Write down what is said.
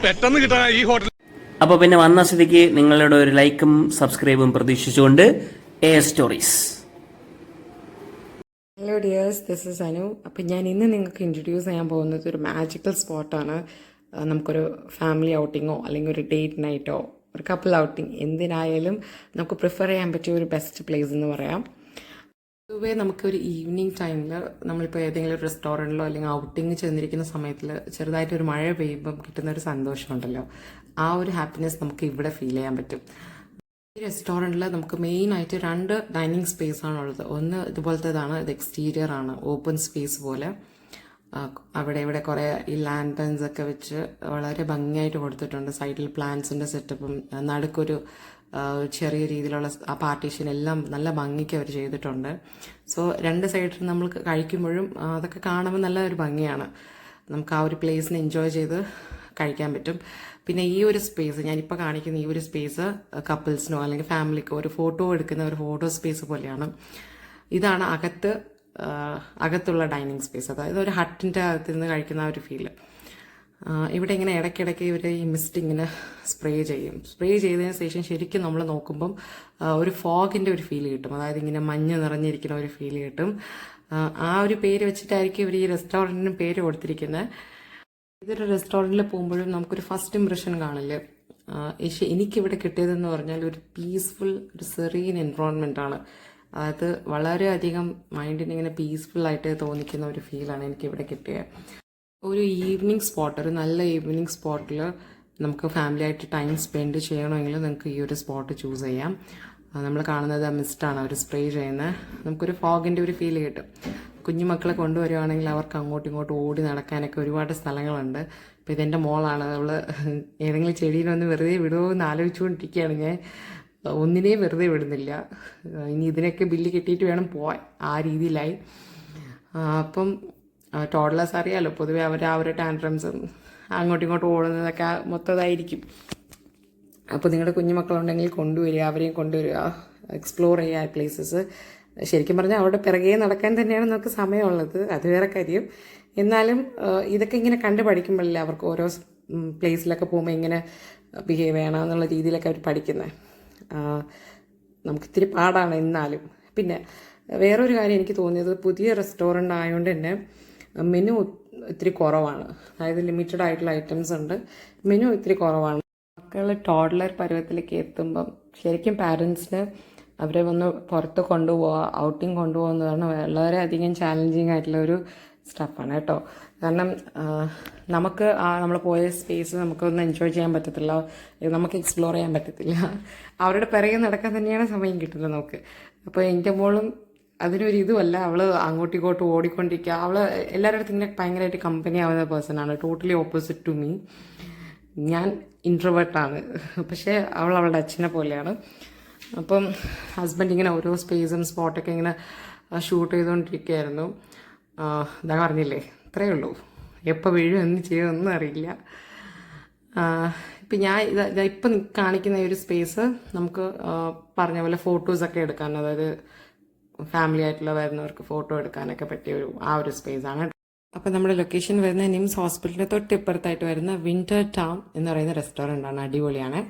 പെട്ടെന്ന് കിട്ടാ ഈ ഹോട്ടൽ. അപ്പോൾ പിന്നെ വന്ന സ്ഥിതിക്ക് നിങ്ങളുടെ ഒരു ലൈക്കും സബ്സ്ക്രൈബും പ്രതീക്ഷിച്ചുകൊണ്ട് stories. Hello dears, this is Anu. അപ്പം ഞാൻ ഇന്ന് നിങ്ങൾക്ക് ഇൻട്രൊഡ്യൂസ് ചെയ്യാൻ പോകുന്നത് ഒരു മാജിക്കൽ സ്പോട്ടാണ്. നമുക്കൊരു ഫാമിലി ഔട്ടിങ്ങോ അല്ലെങ്കിൽ ഒരു ഡേറ്റ് നൈറ്റോ ഒരു കപ്പിൾ ഔട്ടിങ് എന്തിനായാലും നമുക്ക് പ്രിഫർ ചെയ്യാൻ പറ്റിയ ഒരു ബെസ്റ്റ് പ്ലേസ് എന്ന് പറയാം. പൊതുവേ നമുക്കൊരു ഈവനിങ് ടൈമിൽ നമ്മളിപ്പോൾ ഏതെങ്കിലും ഒരു റെസ്റ്റോറൻറ്റിലോ അല്ലെങ്കിൽ ഔട്ടിങ് ചെന്നിരിക്കുന്ന സമയത്തിൽ ചെറുതായിട്ടൊരു മഴ പെയ്യുമ്പം കിട്ടുന്നൊരു സന്തോഷമുണ്ടല്ലോ, ആ ഒരു ഹാപ്പിനെസ് നമുക്ക് ഇവിടെ ഫീൽ ചെയ്യാൻ പറ്റും. ഈ റെസ്റ്റോറൻറ്റിൽ നമുക്ക് മെയിനായിട്ട് 2 ഡൈനിങ് സ്പേസ് ആണുള്ളത്. ഒന്ന് ഇതുപോലത്തേതാണ്, ഇത് എക്സ്റ്റീരിയർ ആണ്, ഓപ്പൺ സ്പേസ് പോലെ. അവിടെ ഇവിടെ കുറേ ഈ ലാൻഡൻസ് ഒക്കെ വെച്ച് വളരെ ഭംഗിയായിട്ട് കൊടുത്തിട്ടുണ്ട്. സൈഡിൽ പ്ലാന്റ്സിൻ്റെ സെറ്റപ്പും നടുക്കൊരു ചെറിയ രീതിയിലുള്ള ആ പാർട്ടീഷൻ എല്ലാം നല്ല ഭംഗിക്ക് അവർ ചെയ്തിട്ടുണ്ട്. സോ 2 സൈഡിൽ നമ്മൾ കഴിക്കുമ്പോഴും അതൊക്കെ കാണുമ്പോൾ നല്ല ഒരു ഭംഗിയാണ്. നമുക്ക് ആ ഒരു പ്ലേസിനെ എൻജോയ് ചെയ്ത് കഴിക്കാൻ പറ്റും. പിന്നെ ഈ ഒരു സ്പേസ് ഞാനിപ്പോൾ കാണിക്കുന്ന ഈ ഒരു സ്പേസ് കപ്പിൾസിനോ അല്ലെങ്കിൽ ഫാമിലിക്കോ ഒരു ഫോട്ടോ എടുക്കുന്ന ഒരു ഫോട്ടോ സ്പേസ് പോലെയാണ്. ഇതാണ് അകത്തുള്ള ഡൈനിങ് സ്പേസ്, അതായത് ഒരു ഹട്ടിൻ്റെ അകത്ത് നിന്ന് കഴിക്കുന്ന ആ ഒരു ഫീല്. ഇവിടെ ഇങ്ങനെ ഇടയ്ക്കിടയ്ക്ക് ഇവർ ഈ മിസ്റ്റ് ഇങ്ങനെ സ്പ്രേ ചെയ്തതിന് ശേഷം ശരിക്കും നമ്മൾ നോക്കുമ്പം ഒരു ഫോഗിൻ്റെ ഒരു ഫീൽ കിട്ടും. അതായത് ഇങ്ങനെ മഞ്ഞ് നിറഞ്ഞിരിക്കുന്ന ഒരു ഫീൽ കിട്ടും. ആ ഒരു പേര് വെച്ചിട്ടായിരിക്കും ഇവർ ഈ റെസ്റ്റോറൻറ്റിന് പേര് കൊടുത്തിരിക്കുന്നത്. ഇതൊരു റെസ്റ്റോറൻറ്റിൽ പോകുമ്പോഴും നമുക്കൊരു ഫസ്റ്റ് ഇംപ്രഷൻ കാണില്ലേ. എനിക്കിവിടെ കിട്ടിയതെന്ന് പറഞ്ഞാൽ ഒരു പീസ്ഫുൾ, ഒരു സെറീൻ എൻവറോൺമെൻ്റ് ആണ്. അതായത് വളരെയധികം മൈൻഡിന് ഇങ്ങനെ പീസ്ഫുള്ളായിട്ട് തോന്നിക്കുന്ന ഒരു ഫീലാണ് എനിക്കിവിടെ കിട്ടിയത്. ഒരു ഈവനിങ് സ്പോട്ട്, ഒരു നല്ല ഈവനിങ് സ്പോട്ടിൽ നമുക്ക് ഫാമിലി ആയിട്ട് ടൈം സ്പെൻഡ് ചെയ്യണമെങ്കിൽ നിങ്ങൾക്ക് ഈ ഒരു സ്പോട്ട് ചൂസ് ചെയ്യാം. നമ്മൾ കാണുന്നത് മിസ്റ്റാണ് അവർ സ്പ്രേ ചെയ്യുന്നത്. നമുക്കൊരു ഫോഗിൻ്റെ ഒരു ഫീൽ കിട്ടും. കുഞ്ഞുമക്കളെ കൊണ്ടുവരികയാണെങ്കിൽ അവർക്ക് അങ്ങോട്ടും ഇങ്ങോട്ടും ഓടി നടക്കാനൊക്കെ ഒരുപാട് സ്ഥലങ്ങളുണ്ട്. ഇപ്പോൾ ഇതെൻ്റെ മോളാണ്, അവൾ ഏതെങ്കിലും ചെടിയിലൊന്ന് വെറുതെ വിടുമോ എന്ന് ആലോചിച്ചുകൊണ്ടിരിക്കുകയാണ്. ഞാൻ ഒന്നിനെയും വെറുതെ വിടുന്നില്ല. ഇനി ഇതിനൊക്കെ ബില്ല് കെട്ടിയിട്ട് വേണം പോവാൻ, ആ രീതിയിലായി. അപ്പം ടോഡ്ലേഴ്സ് അറിയാമല്ലോ, പൊതുവെ അവരുടെ ടാൻട്രംസും അങ്ങോട്ടും ഇങ്ങോട്ടും ഓടുന്നതൊക്കെ മൊത്തമായിരിക്കും. അപ്പോൾ നിങ്ങളുടെ കുഞ്ഞുമക്കളുണ്ടെങ്കിൽ കൊണ്ടുവരിക, അവരെയും കൊണ്ടുവരിക, എക്സ്പ്ലോർ ചെയ്യുക പ്ലേസസ്. ശരിക്കും പറഞ്ഞാൽ അവിടെ പിറകെ നടക്കാൻ തന്നെയാണ് നമുക്ക് സമയമുള്ളത്, അത് വേറെ കാര്യം. എന്നാലും ഇതൊക്കെ ഇങ്ങനെ കണ്ടു പഠിക്കുമ്പോഴല്ലേ അവർക്ക് ഓരോ പ്ലേസിലൊക്കെ പോകുമ്പോൾ എങ്ങനെ ബിഹേവ് ചെയ്യണം എന്നുള്ള രീതിയിലൊക്കെ അവർ പഠിക്കുന്നത്. നമുക്കിത്തിരി പാടാണ് എന്നാലും. പിന്നെ വേറൊരു കാര്യം എനിക്ക് തോന്നിയത്, പുതിയ റെസ്റ്റോറൻ്റ് ആയതുകൊണ്ട് തന്നെ മെനു ഇത്തിരി കുറവാണ്. അതായത് ലിമിറ്റഡ് ആയിട്ടുള്ള ഐറ്റംസ് ഉണ്ട്, മെനു ഇത്തിരി കുറവാണ്. മക്കൾ ടോഡ്ലർ പരുവത്തിലേക്ക് എത്തുമ്പം ശരിക്കും പാരൻസിന് അവരെ ഒന്ന് പുറത്ത് കൊണ്ടുപോവുക, ഔട്ടിങ് കൊണ്ടുപോകുന്നതാണ് വളരെയധികം ചാലഞ്ചിങ് ആയിട്ടുള്ള ഒരു സ്റ്റഫാണ് കേട്ടോ. കാരണം നമുക്ക് നമ്മൾ പോയ സ്പേസ് നമുക്കൊന്ന് എൻജോയ് ചെയ്യാൻ പറ്റത്തില്ല, നമുക്ക് എക്സ്പ്ലോർ ചെയ്യാൻ പറ്റത്തില്ല. അവരുടെ പിറകെ നടക്കാൻ തന്നെയാണ് സമയം കിട്ടുന്നത് നമുക്ക്. അപ്പോൾ എൻ്റെ മോളും അതിനൊരു ഇതുമല്ല, അവൾ അങ്ങോട്ടും ഇങ്ങോട്ടും ഓടിക്കൊണ്ടിരിക്കുക. അവൾ എല്ലാവരുടെ അടുത്തും ഇങ്ങനെ ഭയങ്കരമായിട്ട് കമ്പനി ആവുന്ന പേഴ്സണാണ്, ടോട്ടലി ഓപ്പോസിറ്റ് ടു മീ. ഞാൻ ഇൻട്രോവേർട്ടാണ്, പക്ഷേ അവൾ അവളുടെ അച്ഛനെ പോലെയാണ്. അപ്പം ഹസ്ബൻഡ് ഇങ്ങനെ ഓരോ സ്പേസും സ്പോട്ടൊക്കെ ഇങ്ങനെ ഷൂട്ട് ചെയ്തുകൊണ്ടിരിക്കുകയായിരുന്നു. ഇതാ പറഞ്ഞില്ലേ, ഇത്രയേ ഉള്ളൂ. എപ്പോൾ വീഴും എന്ന് ചെയ്യുമെന്നും അറിയില്ല. ഇപ്പം ഞാൻ ഇപ്പം കാണിക്കുന്ന ഈ ഒരു സ്പേസ് നമുക്ക് പറഞ്ഞ പോലെ ഫോട്ടോസൊക്കെ എടുക്കാൻ, അതായത് ഫാമിലി ആയിട്ടുള്ള വരുന്നവർക്ക് ഫോട്ടോ എടുക്കാനൊക്കെ പറ്റിയ ആ ഒരു സ്പേസ് ആണ്. അപ്പോൾ നമ്മുടെ ലൊക്കേഷൻ വരുന്ന നിംസ് ഹോസ്പിറ്റലിൻ്റെ തൊട്ടിപ്പുറത്തായിട്ട് വരുന്ന വിൻ്റർ ടൗൺ എന്ന് പറയുന്ന റെസ്റ്റോറൻ്റ് ആണ്. അടിപൊളിയാണ്.